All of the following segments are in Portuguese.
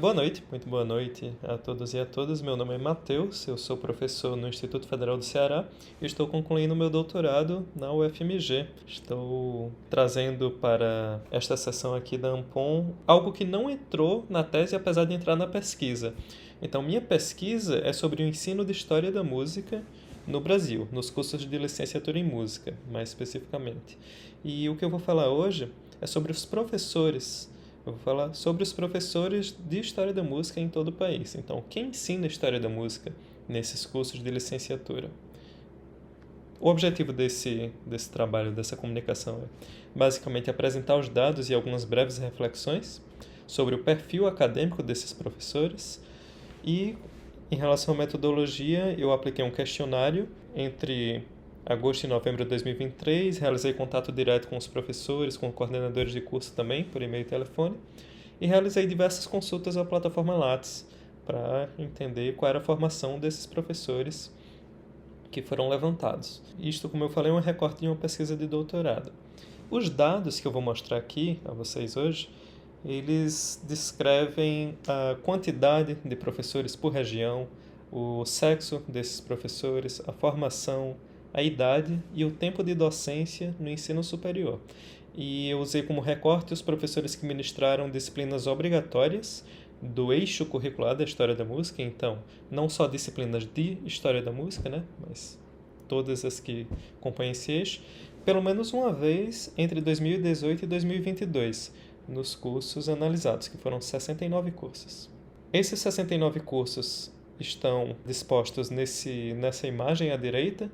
Boa noite, muito boa noite a todos e a todas. Meu nome é Matheus, eu sou professor no Instituto Federal do Ceará e estou concluindo meu doutorado na UFMG. Estou trazendo para esta sessão aqui da Ampon algo que não entrou na tese, apesar de entrar na pesquisa. Então, minha pesquisa é sobre o ensino de História da Música no Brasil, nos cursos de licenciatura em música, mais especificamente. E o que eu vou falar hoje é sobre os professores. Eu vou falar sobre os professores de História da Música em todo o país. Então, quem ensina História da Música nesses cursos de licenciatura? O objetivo desse trabalho, dessa comunicação, é basicamente apresentar os dados e algumas breves reflexões sobre o perfil acadêmico desses professores e, em relação à metodologia, eu apliquei um questionário entre agosto e novembro de 2023, realizei contato direto com os professores, com coordenadores de curso também, por e-mail e telefone, e realizei diversas consultas à plataforma Lattes para entender qual era a formação desses professores que foram levantados. Isto, como eu falei, é um recorte de uma pesquisa de doutorado. Os dados que eu vou mostrar aqui a vocês hoje, eles descrevem a quantidade de professores por região, o sexo desses professores, a formação, a idade e o tempo de docência no ensino superior. E eu usei como recorte os professores que ministraram disciplinas obrigatórias do eixo curricular da História da Música, então, não só disciplinas de História da Música, né, mas todas as que compõem esse eixo, pelo menos uma vez entre 2018 e 2022, nos cursos analisados, que foram 69 cursos. Esses 69 cursos estão dispostos nessa imagem à direita.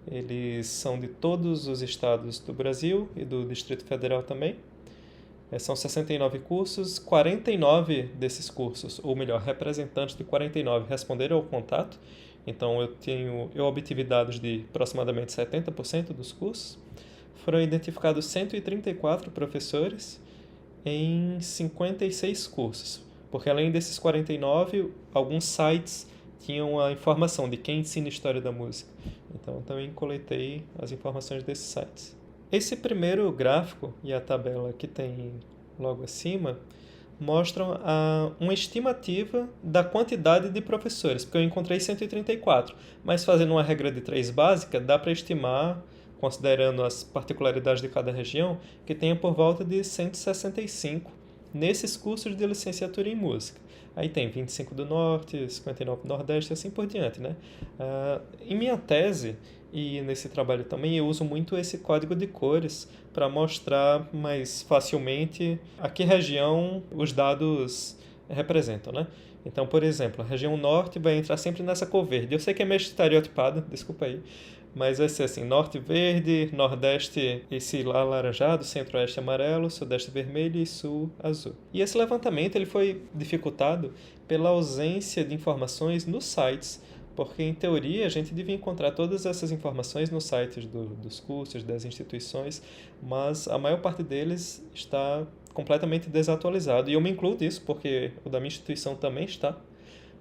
Eles são de todos os estados do Brasil e do Distrito Federal também. São 69 cursos, 49 desses cursos, ou melhor, representantes de 49 responderam ao contato. Então eu obtive dados de aproximadamente 70% dos cursos. Foram identificados 134 professores em 56 cursos, porque além desses 49, alguns sites tinham a informação de quem ensina História da Música. Então, também coletei as informações desses sites. Esse primeiro gráfico e a tabela que tem logo acima mostram uma estimativa da quantidade de professores, porque eu encontrei 134, mas fazendo uma regra de 3 básica, dá para estimar, considerando as particularidades de cada região, que tenha por volta de 165 nesses cursos de licenciatura em música. Aí tem 25 do Norte, 59 do Nordeste e assim por diante, né? Em minha tese e nesse trabalho também eu uso muito esse código de cores para mostrar mais facilmente a que região os dados representam, né? Então, por exemplo, a região Norte vai entrar sempre nessa cor verde. Eu sei que é meio estereotipado, desculpa aí, mas vai ser assim, Norte verde, Nordeste esse lá alaranjado, Centro-Oeste amarelo, Sudeste vermelho e Sul azul. E esse levantamento ele foi dificultado pela ausência de informações nos sites, porque em teoria a gente devia encontrar todas essas informações nos sites dos cursos, das instituições, mas a maior parte deles está completamente desatualizado. E eu me incluo nisso, porque o da minha instituição também está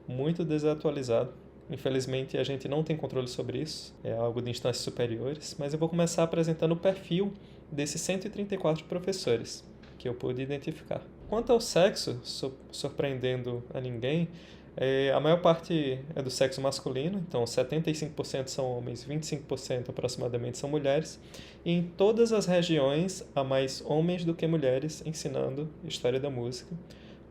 muito desatualizado. Infelizmente, a gente não tem controle sobre isso, é algo de instâncias superiores, mas eu vou começar apresentando o perfil desses 134 professores que eu pude identificar. Quanto ao sexo, surpreendendo a ninguém, a maior parte é do sexo masculino, então 75% são homens, 25% aproximadamente são mulheres, e em todas as regiões há mais homens do que mulheres ensinando História da Música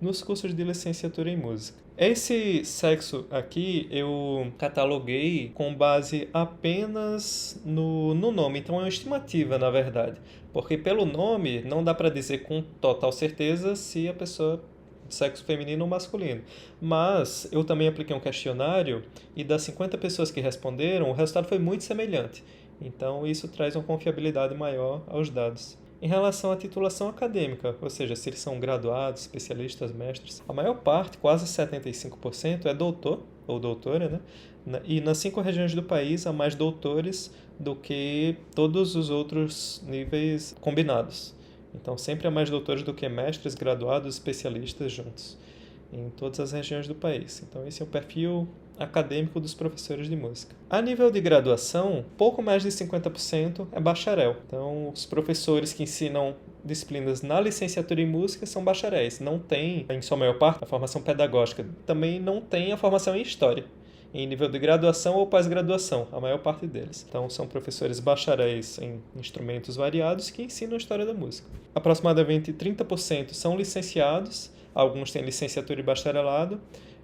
nos cursos de licenciatura em música. Esse sexo aqui eu cataloguei com base apenas no nome, então é uma estimativa, na verdade, porque pelo nome não dá para dizer com total certeza se a pessoa é de sexo feminino ou masculino. Mas eu também apliquei um questionário e das 50 pessoas que responderam, o resultado foi muito semelhante. Então isso traz uma confiabilidade maior aos dados. Em relação à titulação acadêmica, ou seja, se eles são graduados, especialistas, mestres, a maior parte, quase 75%, é doutor ou doutora, né? E nas 5 regiões do país há mais doutores do que todos os outros níveis combinados. Então, sempre há mais doutores do que mestres, graduados, especialistas juntos. em todas as regiões do país. Então, esse é o perfil acadêmico dos professores de música. A nível de graduação, pouco mais de 50% é bacharel. Então, os professores que ensinam disciplinas na licenciatura em música são bacharéis. Não tem, em sua maior parte, a formação pedagógica. Também não tem a formação em história, em nível de graduação ou pós-graduação, a maior parte deles. Então, são professores bacharéis em instrumentos variados que ensinam a história da música. Aproximadamente 30% são licenciados, alguns têm licenciatura e bacharelado,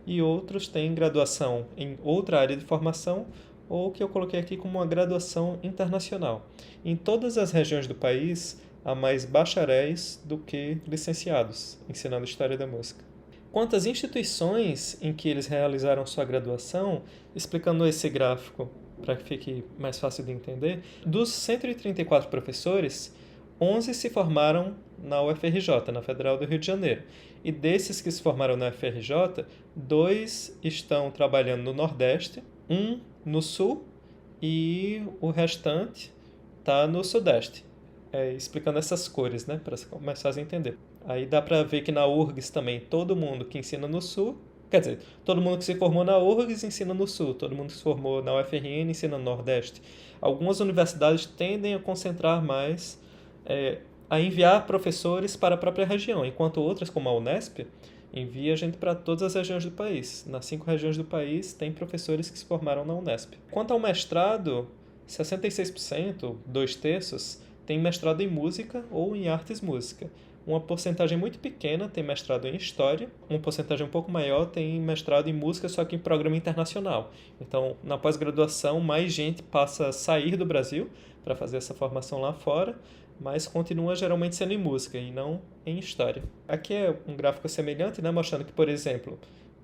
e outros têm graduação em outra área de formação, ou que eu coloquei aqui como uma graduação internacional. Em todas as regiões do país, há mais bacharéis do que licenciados, ensinando história da música. Quanto às instituições em que eles realizaram sua graduação, explicando esse gráfico para que fique mais fácil de entender, dos 134 professores, 11 se formaram na UFRJ, na Federal do Rio de Janeiro. E desses que se formaram na UFRJ, 2 estão trabalhando no Nordeste, 1 no Sul e o restante está no Sudeste. Explicando essas cores, né, para mais fácil entender. Aí dá para ver que na URGS também todo mundo que ensina no Sul, quer dizer, todo mundo que se formou na URGS ensina no Sul, todo mundo que se formou na UFRN ensina no Nordeste. Algumas universidades tendem a concentrar mais, a enviar professores para a própria região, enquanto outras, como a Unesp, envia gente para todas as regiões do país. Nas 5 regiões do país tem professores que se formaram na Unesp. Quanto ao mestrado, 66%, 2/3, tem mestrado em música ou em artes música. Uma porcentagem muito pequena tem mestrado em história, uma porcentagem um pouco maior tem mestrado em música, só que em programa internacional. Então, na pós-graduação, mais gente passa a sair do Brasil para fazer essa formação lá fora, mas continua geralmente sendo em música e não em história. Aqui é um gráfico semelhante, né, mostrando que, por exemplo,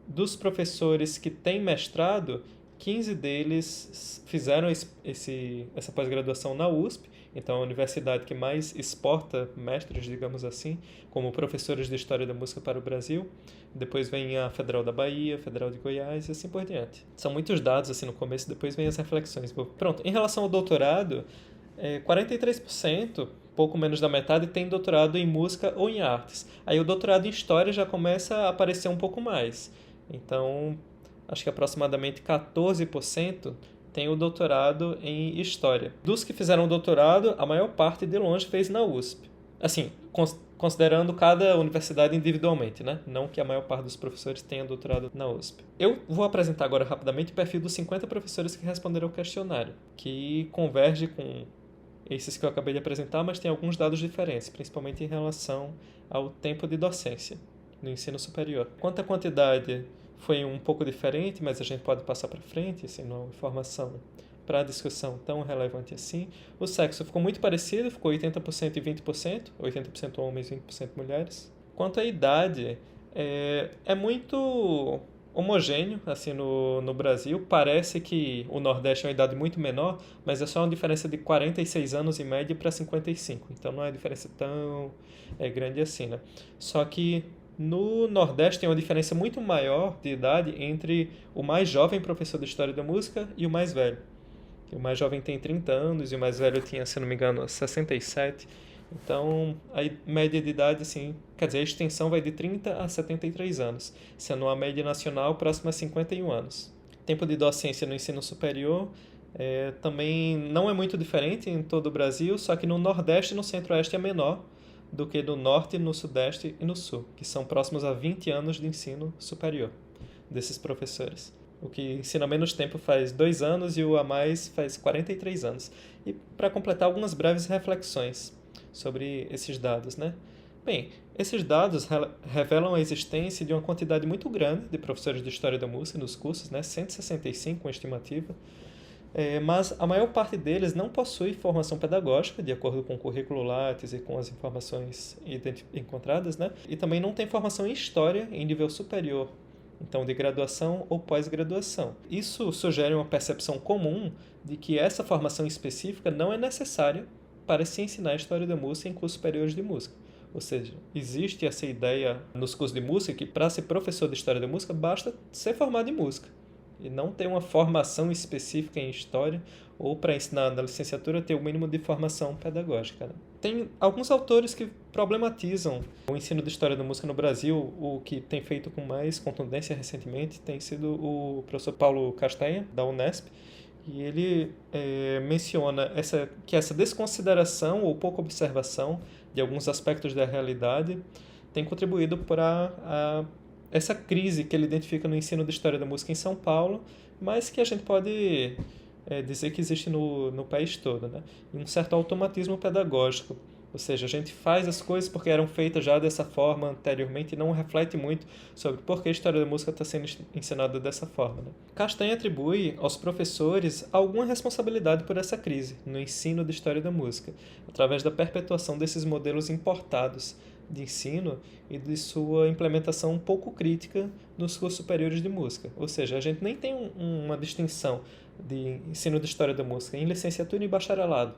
dos professores que têm mestrado, 15 deles fizeram essa pós-graduação na USP, então a universidade que mais exporta mestres, digamos assim, como professores de História da Música para o Brasil. Depois vem a Federal da Bahia, Federal de Goiás e assim por diante. São muitos dados assim no começo, depois vem as reflexões. Pronto, em relação ao doutorado, 43%, pouco menos da metade, tem doutorado em música ou em artes. Aí o doutorado em História já começa a aparecer um pouco mais. Então, acho que aproximadamente 14% tem o doutorado em História. Dos que fizeram doutorado, a maior parte de longe fez na USP. Assim, considerando cada universidade individualmente, né? Não que a maior parte dos professores tenha doutorado na USP. Eu vou apresentar agora rapidamente o perfil dos 50 professores que responderam ao questionário, que converge com esses que eu acabei de apresentar, mas tem alguns dados diferentes, principalmente em relação ao tempo de docência no ensino superior. Quanto à quantidade, foi um pouco diferente, mas a gente pode passar para frente, assim, não é uma informação para a discussão tão relevante assim. O sexo ficou muito parecido, ficou 80% e 20%, 80% homens e 20% mulheres. Quanto à idade, é muito homogêneo assim, no Brasil. Parece que o Nordeste é uma idade muito menor, mas é só uma diferença de 46 anos em média para 55. Então não é uma diferença tão grande assim, né? Só que no Nordeste tem uma diferença muito maior de idade entre o mais jovem professor de História da Música e o mais velho. O mais jovem tem 30 anos e o mais velho tinha, se não me engano, 67. Então, a média de idade, assim, quer dizer, a extensão vai de 30 a 73 anos, sendo uma média nacional próxima a 51 anos. Tempo de docência no ensino superior também não é muito diferente em todo o Brasil, só que no Nordeste e no Centro-Oeste é menor do que no Norte, no Sudeste e no Sul, que são próximos a 20 anos de ensino superior desses professores. O que ensina menos tempo faz 2 anos e o a mais faz 43 anos. E para completar, algumas breves reflexões sobre esses dados, né? Bem, esses dados revelam a existência de uma quantidade muito grande de professores de História da Música nos cursos, né? 165 com estimativa, mas a maior parte deles não possui formação pedagógica, de acordo com o currículo Lattes e com as informações encontradas, né? E também não tem formação em História em nível superior, então de graduação ou pós-graduação. Isso sugere uma percepção comum de que essa formação específica não é necessária para se ensinar a História da Música em cursos superiores de música. Ou seja, existe essa ideia nos cursos de música que para ser professor de História da Música basta ser formado em música. e não ter uma formação específica em história, ou para ensinar na licenciatura ter o mínimo de formação pedagógica, né? Tem alguns autores que problematizam o ensino de história da música no Brasil. O que tem feito com mais contundência recentemente tem sido o professor Paulo Castanha, da Unesp, e ele menciona que essa desconsideração ou pouca observação de alguns aspectos da realidade tem contribuído para essa crise que ele identifica no ensino de história da música em São Paulo, mas que a gente pode dizer que existe no país todo, né? E um certo automatismo pedagógico. Ou seja, a gente faz as coisas porque eram feitas já dessa forma anteriormente e não reflete muito sobre por que a história da música está sendo ensinada dessa forma, né? Castanha atribui aos professores alguma responsabilidade por essa crise no ensino de história da música, através da perpetuação desses modelos importados de ensino e de sua implementação pouco crítica nos cursos superiores de música. Ou seja, a gente nem tem uma distinção de ensino de história da música em licenciatura e bacharelado.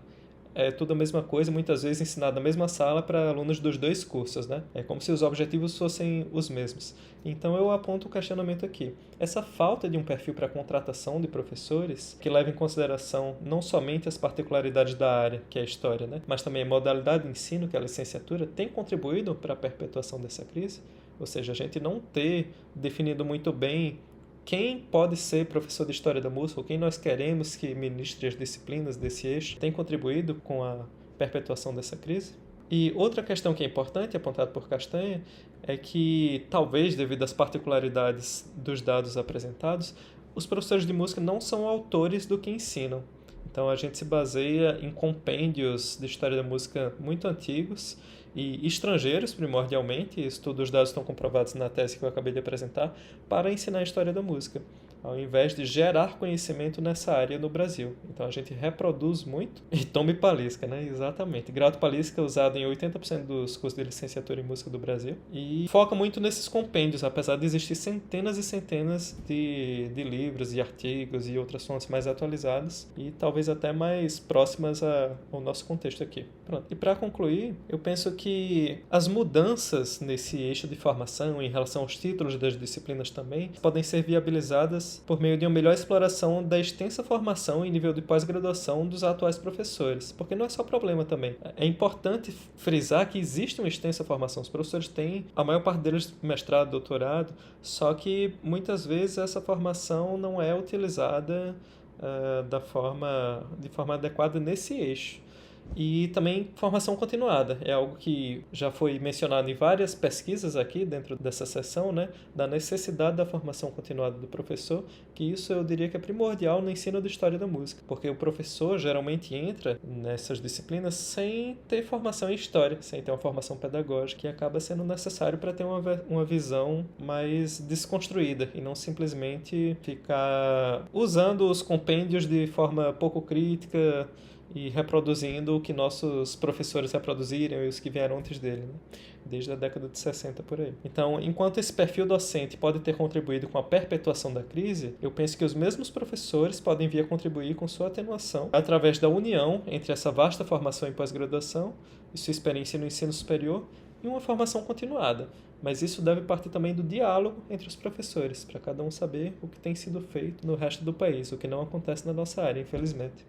É tudo a mesma coisa, muitas vezes ensinado na mesma sala para alunos dos dois cursos, né? É como se os objetivos fossem os mesmos. Então eu aponto o questionamento aqui. Essa falta de um perfil para a contratação de professores que leve em consideração não somente as particularidades da área, que é a história, né? Mas também a modalidade de ensino, que é a licenciatura, tem contribuído para a perpetuação dessa crise? Ou seja, a gente não ter definido muito bem quem pode ser professor de História da Música, ou quem nós queremos que ministre as disciplinas desse eixo, tem contribuído com a perpetuação dessa crise? E outra questão que é importante, apontada por Castanha, é que, talvez devido às particularidades dos dados apresentados, os professores de música não são autores do que ensinam. Então a gente se baseia em compêndios de História da Música muito antigos e estrangeiros, primordialmente, os dados estão comprovados na tese que eu acabei de apresentar, para ensinar a história da música, ao invés de gerar conhecimento nessa área no Brasil. Então a gente reproduz muito e tome palisca, né? Exatamente. Grau palisca usado em 80% dos cursos de licenciatura em música do Brasil e foca muito nesses compêndios, apesar de existir centenas e centenas de livros e artigos e outras fontes mais atualizadas e talvez até mais próximas ao nosso contexto aqui. Pronto. E para concluir, eu penso que as mudanças nesse eixo de formação em relação aos títulos das disciplinas também podem ser viabilizadas por meio de uma melhor exploração da extensa formação em nível de pós-graduação dos atuais professores, porque não é só problema também. É importante frisar que existe uma extensa formação. Os professores têm, a maior parte deles, mestrado, doutorado, só que muitas vezes essa formação não é utilizada de forma adequada nesse eixo. E também formação continuada, é algo que já foi mencionado em várias pesquisas aqui dentro dessa sessão, né, da necessidade da formação continuada do professor, que isso eu diria que é primordial no ensino de história da música, porque o professor geralmente entra nessas disciplinas sem ter formação em história, sem ter uma formação pedagógica, e acaba sendo necessário para ter uma visão mais desconstruída e não simplesmente ficar usando os compêndios de forma pouco crítica e reproduzindo o que nossos professores reproduziram e os que vieram antes dele, né? Desde a década de 60 por aí. Então, enquanto esse perfil docente pode ter contribuído com a perpetuação da crise, eu penso que os mesmos professores podem vir a contribuir com sua atenuação através da união entre essa vasta formação em pós-graduação e sua experiência no ensino superior e uma formação continuada. Mas isso deve partir também do diálogo entre os professores, para cada um saber o que tem sido feito no resto do país, o que não acontece na nossa área, infelizmente.